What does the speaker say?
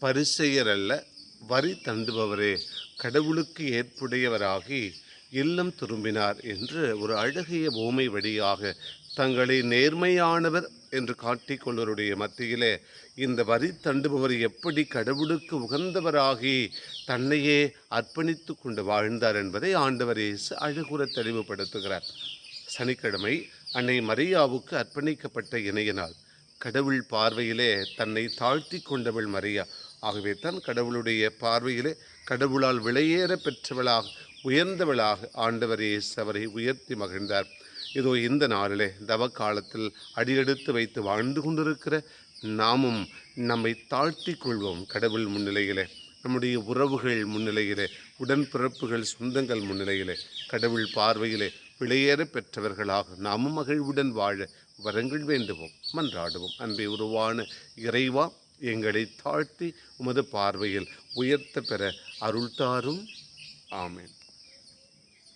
பரிசெயர் அல்ல, வரி தண்டுபவரே கடவுளுக்கு ஏற்புடையவராகி இல்லம் திரும்பினார் என்று ஒரு அழகிய ஓமை வழியாக தங்களை நேர்மையானவர் என்று காட்டிக்கொள்வருடைய மத்தியிலே இந்த வரி தண்டுபவர் எப்படி கடவுளுக்கு உகந்தவராகி தன்னையே அர்ப்பணித்து கொண்டு வாழ்ந்தார் என்பதை ஆண்டவர் இயேசு அழகுற தெளிவுபடுத்துகிறார். சனிக்கிழமை அன்னை மரியாவுக்கு அர்ப்பணிக்கப்பட்ட இணையனால் கடவுள் பார்வையிலே தன்னை தாழ்த்தி கொண்டவள் மரியா. ஆகவே தான் கடவுளுடைய பார்வையிலே கடவுளால் விலையேற பெற்றவளாக உயர்ந்தவளாக ஆண்டவர் இயேசு அவரை உயர்த்தி மகிழ்ந்தார். இதோ இந்த நாளிலே தவ காலத்தில் அடியெடுத்து வைத்து வாழ்ந்து கொண்டிருக்கிற நாமும் நம்மை தாழ்த்தி கொள்வோம். கடவுள் முன்னிலையிலே, நம்முடைய உறவுகள் முன்னிலையிலே, உடன்பிறப்புகள் சொந்தங்கள் முன்னிலையிலே, கடவுள் பார்வையிலே விலையேற பெற்றவர்களாக நாமும் மகிழ்வுடன் வாழ வரங்கள் வேண்டுவோம், மன்றாடுவோம். அன்பை உருவான இறைவா, எங்களை தாழ்த்தி உமது பார்வையில் உயர்த்த பெற அருள் தாரும். ஆமென்.